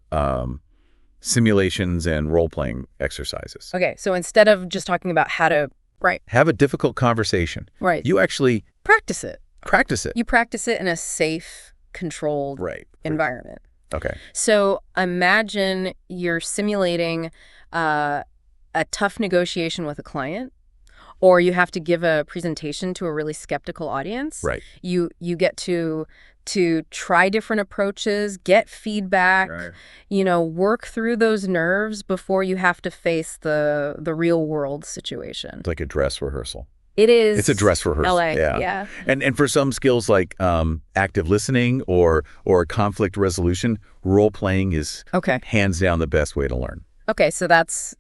simulations and role-playing exercises. Okay, so instead of just talking about how to have a difficult conversation, you actually practice it. You practice it in a safe, controlled environment. Okay. So imagine you're simulating a tough negotiation with a client, or you have to give a presentation to a really skeptical audience. Right. You get to try different approaches, get feedback, work through those nerves before you have to face the real world situation. It's like a dress rehearsal. It is. It's a dress rehearsal. LA, yeah. And for some skills like active listening or conflict resolution, role playing is hands down the best way to learn. Okay, so that's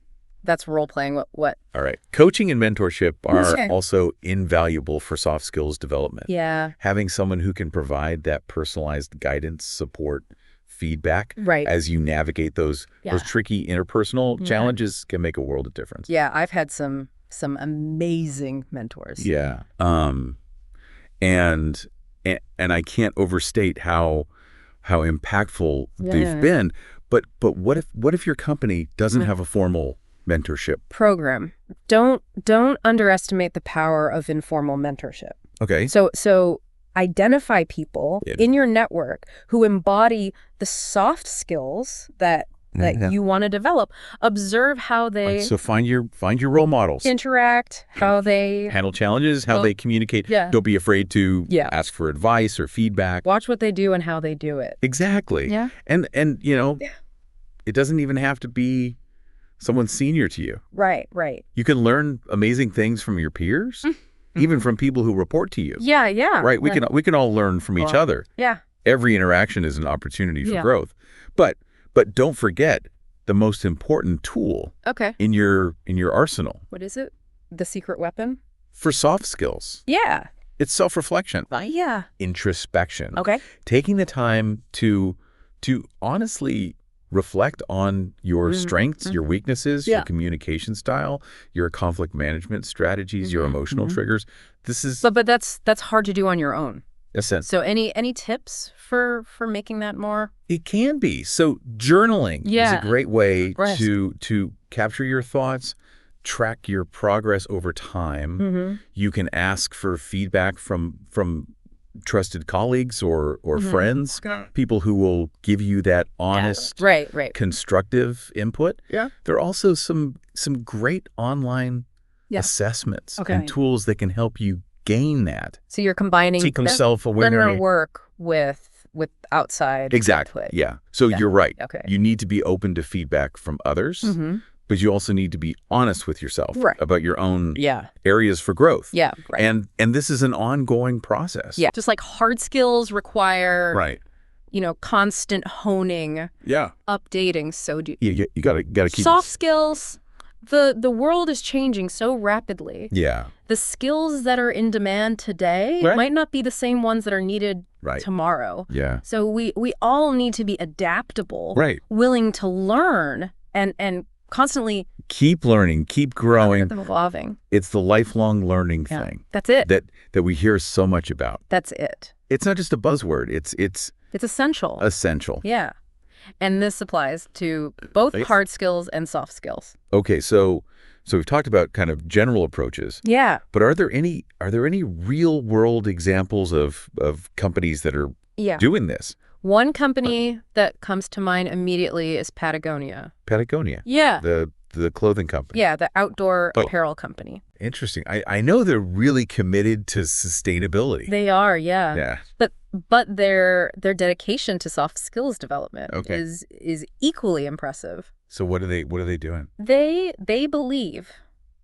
role playing. What? All right. Coaching and mentorship are also invaluable for soft skills development. Yeah. Having someone who can provide that personalized guidance, support, feedback as you navigate those tricky interpersonal challenges can make a world of difference. Yeah, I've had some amazing mentors. Yeah. And I can't overstate how impactful they've been. But what if your company doesn't have a formal mentorship program? Don't underestimate the power of informal mentorship. Okay. So identify people in your network who embody the soft skills that that you want to develop. Observe how they So find your role models. Interact, how they handle challenges, how they communicate. Yeah. Don't be afraid to ask for advice or feedback. Watch what they do and how they do it. Exactly. Yeah. And it doesn't even have to be someone senior to you. Right. You can learn amazing things from your peers, even from people who report to you. Yeah. Right. We can all learn from each other. Yeah. Every interaction is an opportunity for growth. But don't forget the most important tool in your arsenal. What is it? The secret weapon? For soft skills. Yeah. It's self-reflection. Yeah. Introspection. Okay. Taking the time to honestly reflect on your strengths, your weaknesses, your communication style, your conflict management strategies, your emotional triggers. This is But that's hard to do on your own. a sense. So any tips for making that more? It can be. So journaling is a great way to capture your thoughts, track your progress over time. You can ask for feedback from trusted colleagues or friends, people who will give you that honest, constructive input. Yeah. There are also some great online assessments and tools that can help you gain that. So you're combining self-awareness inner work with outside exactly input. Yeah. So you're right. Okay. You need to be open to feedback from others. But you also need to be honest with yourself about your own areas for growth. Yeah. Right. And this is an ongoing process. Yeah. Just like hard skills require constant honing. Yeah. Updating. So do you gotta keep soft skills. The world is changing so rapidly. Yeah. The skills that are in demand today might not be the same ones that are needed tomorrow. Yeah. So we all need to be adaptable, willing to learn and constantly keep learning, keep growing, evolving. It's the lifelong learning thing. That's it. That we hear so much about. That's it. It's not just a buzzword. It's essential. Essential. Yeah. And this applies to both hard skills and soft skills. Okay, so we've talked about kind of general approaches. Yeah. But are there any real world examples of companies that are doing this? One company that comes to mind immediately is Patagonia. Patagonia? Yeah. The clothing company. Yeah, the outdoor apparel company. Interesting. I know they're really committed to sustainability. They are, yeah. Yeah. But their dedication to soft skills development is equally impressive. So what are they doing? They believe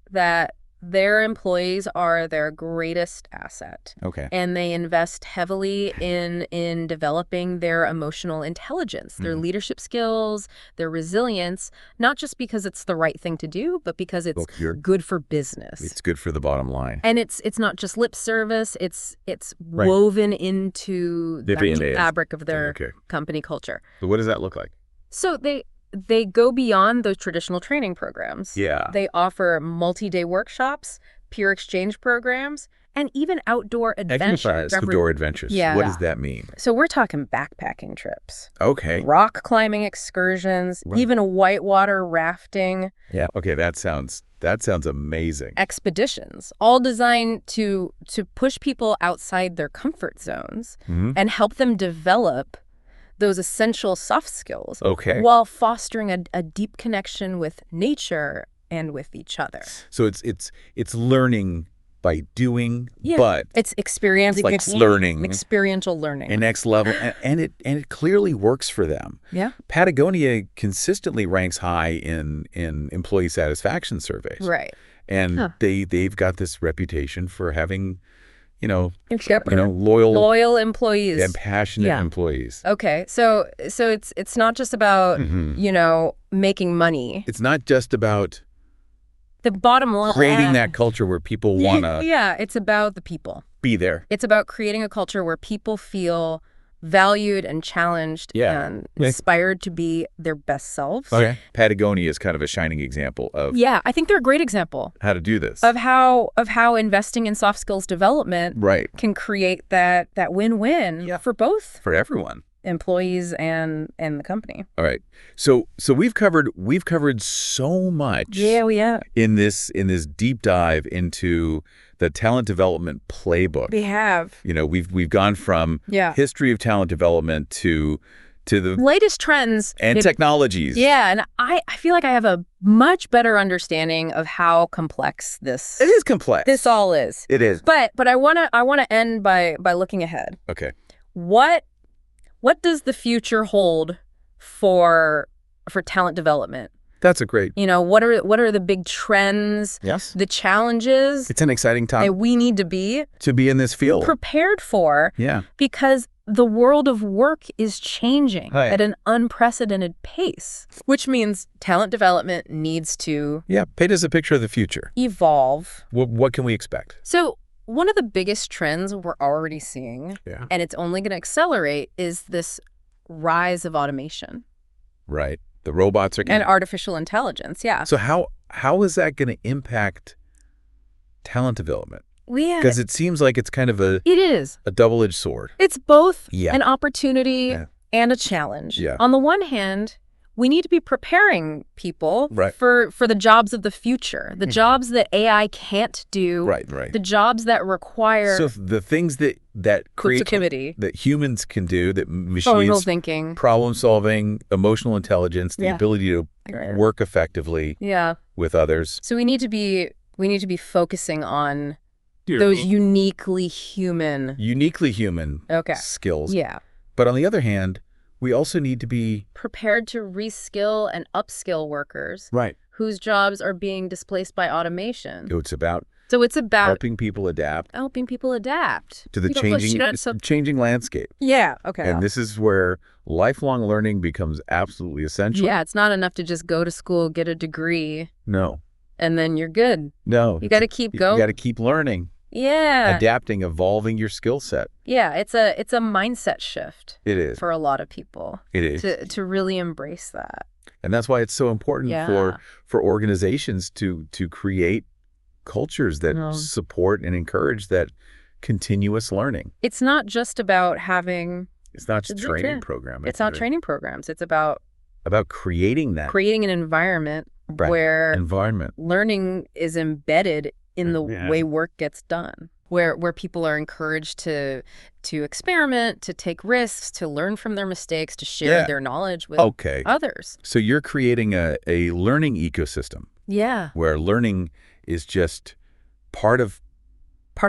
that their employees are their greatest asset. Okay. And they invest heavily in developing their emotional intelligence, their leadership skills, their resilience, not just because it's the right thing to do, but because it's good for business. It's good for the bottom line. And it's not just lip service, it's woven into the fabric of their company culture. So what does that look like? So they go beyond those traditional training programs. Yeah. They offer multi-day workshops, peer exchange programs, and even outdoor adventures. Outdoor adventures. Yeah. What does that mean? So we're talking backpacking trips. Okay. Rock climbing excursions, even whitewater rafting. Yeah. Okay, that sounds amazing. Expeditions, all designed to push people outside their comfort zones and help them develop those essential soft skills while fostering a deep connection with nature and with each other. So it's learning by doing, but it's experience, like learning, experiential learning, and next level, and it clearly works for them. Yeah, Patagonia consistently ranks high in employee satisfaction surveys, right? And they've got this reputation for having loyal employees and passionate employees. Okay, so it's not just about making money. It's not just about the bottom line, creating that culture where people want to. Yeah, it's about the people. Be there. It's about creating a culture where people feel valued and challenged and inspired to be their best selves. Okay. Patagonia is kind of a shining example of. Yeah, I think they're a great example. How to do this. Of how investing in soft skills development can create that win-win for both. For everyone. Employees and the company. All right. So we've covered so much in this deep dive into the Talent Development Playbook. We have. We've gone from history of talent development to to the latest trends and technologies. Yeah, and I feel like I have a much better understanding of how complex this. It is complex. This all is. It is. But I wanna end by looking ahead. Okay. What does the future hold for talent development? That's a great. What are the big trends? Yes. The challenges. It's an exciting time that we need to be in this field. Prepared for. Yeah. Because the world of work is changing at an unprecedented pace, which means talent development needs to paint us a picture of the future. Evolve. What can we expect? So one of the biggest trends we're already seeing, and it's only going to accelerate, is this rise of automation. Right. The robots are and artificial intelligence. Yeah. So how is that going to impact talent development? Because it seems like it's kind of a double-edged sword. It's both an opportunity and a challenge. Yeah. On the one hand, we need to be preparing people for the jobs of the future, the jobs that AI can't do, the jobs that require the things that create that humans can do, that machines, thinking, problem solving, emotional intelligence, the ability to work effectively with others. So we need to be focusing on those uniquely human skills. Yeah. But on the other hand, we also need to be prepared to reskill and upskill workers whose jobs are being displaced by automation. It's about helping people adapt to the changing landscape. Yeah, okay. And this is where lifelong learning becomes absolutely essential. Yeah, it's not enough to just go to school, get a degree. No. And then you're good. No. You got to keep going. You got to keep learning. Yeah. Adapting, evolving your skill set. Yeah, it's a mindset shift. It is. For a lot of people. It is. To really embrace that. And that's why it's so important for organizations to create cultures that support and encourage that continuous learning. It's not just about having... It's not just training programs. It's not training programs. It's about creating that. Creating an environment where learning is embedded in the way work gets done, where people are encouraged to experiment, to take risks, to learn from their mistakes, to share their knowledge with others. So you're creating a learning ecosystem. Yeah. Where learning is just part of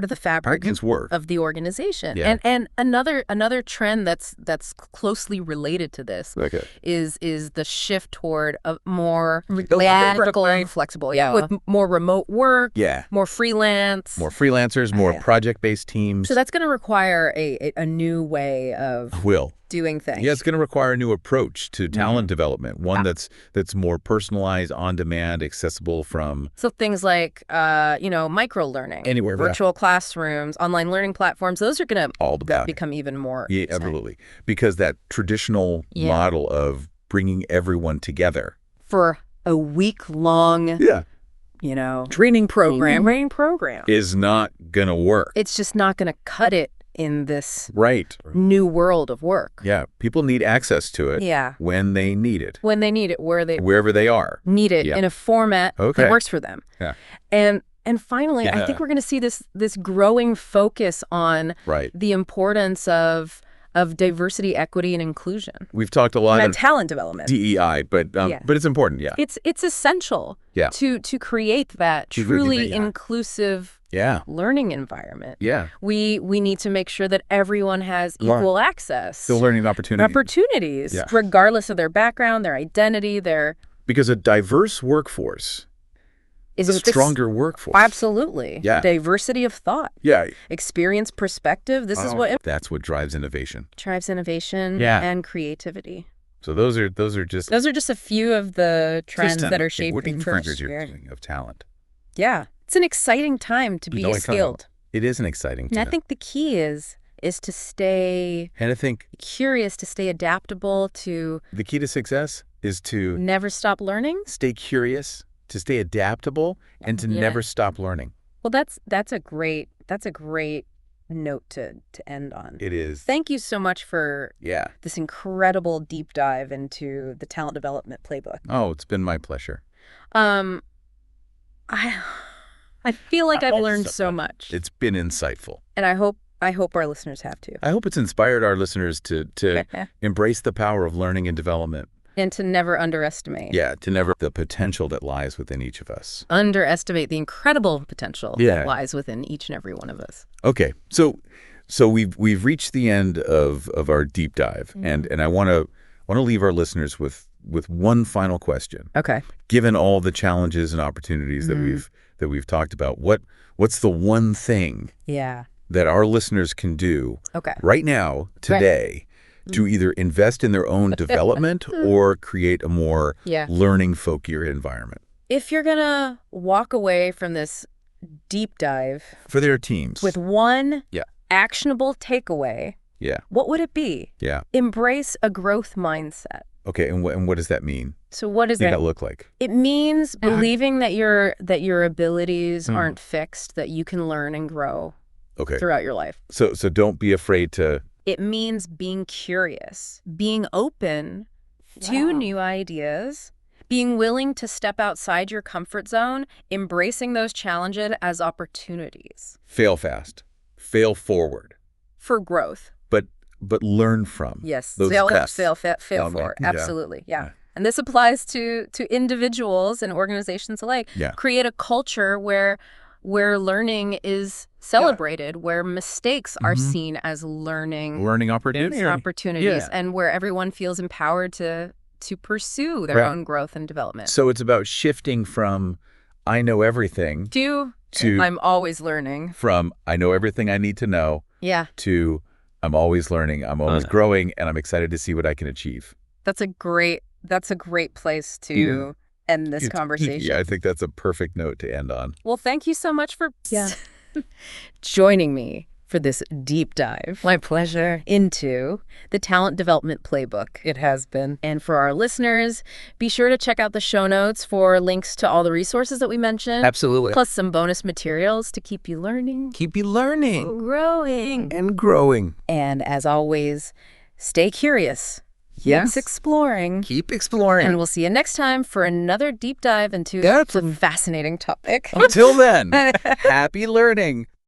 the fabric of the organization. Yeah. And another trend that's closely related to this is the shift toward a more practical and flexible, with more remote work, more freelance. More freelancers, more project-based teams. So that's going to require a new way of doing things. Yeah, it's going to require a new approach to talent development, one that's more personalized, on-demand, accessible from... So things like, microlearning. Anywhere. Virtual classrooms, online learning platforms, those are going to become even more... Yeah, absolutely. Because that traditional model of bringing everyone together... For a week-long... training program. Is not going to work. It's just not going to cut it in this new world of work. Yeah, people need access to it when they need it. When they need it, wherever they are. Need it in a format that works for them. Yeah. And finally, I think we're going to see this growing focus on the importance of diversity, equity, and inclusion. We've talked a lot about talent development. DEI, but it's important, It's essential to create that truly inclusive learning environment. Yeah. We need to make sure that everyone has equal access. The learning opportunities. Regardless of their background, their identity, Because a diverse workforce is a stronger workforce. Absolutely. Yeah. Diversity of thought. Yeah. Experience, perspective. That's what drives innovation. And creativity. So those are just a few of the trends that are shaping of talent. Yeah. It's an exciting time to be skilled. It is an exciting time. And I think the key is to stay curious, to stay adaptable, the key to success is to never stop learning. Stay curious, to stay adaptable, and to never stop learning. Well, that's a great note to end on. It is. Thank you so much for this incredible deep dive into the Talent Development Playbook. Oh, it's been my pleasure. I feel like I've learned so much. It's been insightful. And I hope I hope our listeners have too. I hope it's inspired our listeners to embrace the power of learning and development. And to never underestimate. Yeah, to never the potential that lies within each of us. Underestimate the incredible potential that lies within each and every one of us. Okay, so we've reached the end of our deep dive, and I want to leave our listeners with one final question. Okay. Given all the challenges and opportunities that we've talked about, what's the one thing that our listeners can do right now, today, to either invest in their own development or create a more learning-focused environment? If you're going to walk away from this deep dive for their teams with one actionable takeaway, what would it be? Embrace a growth mindset. Okay, and what does that mean? So what does that look like? It means believing that your abilities aren't fixed, that you can learn and grow throughout your life. So don't be afraid to... It means being curious, being open to new ideas, being willing to step outside your comfort zone, embracing those challenges as opportunities. Fail fast, fail forward. For growth. But learn from those tests. Fail forward. Absolutely, yeah. And this applies to individuals and organizations alike. Create a culture where learning is celebrated, where mistakes are seen as learning opportunities, and where everyone feels empowered to pursue their own growth and development. So it's about shifting from I know everything to I'm always learning. From I know everything I need to know to I'm always learning, I'm always growing, and I'm excited to see what I can achieve. That's a great place to end this conversation. Yeah, I think that's a perfect note to end on. Well, thank you so much for joining me for this deep dive. My pleasure. Into the Talent Development Playbook. It has been. And for our listeners, be sure to check out the show notes for links to all the resources that we mentioned. Absolutely. Plus some bonus materials to keep you learning. Keep you learning. Growing. And growing. And as always, stay curious. Keep exploring. Keep exploring. And we'll see you next time for another deep dive into a fascinating topic. Until then, happy learning.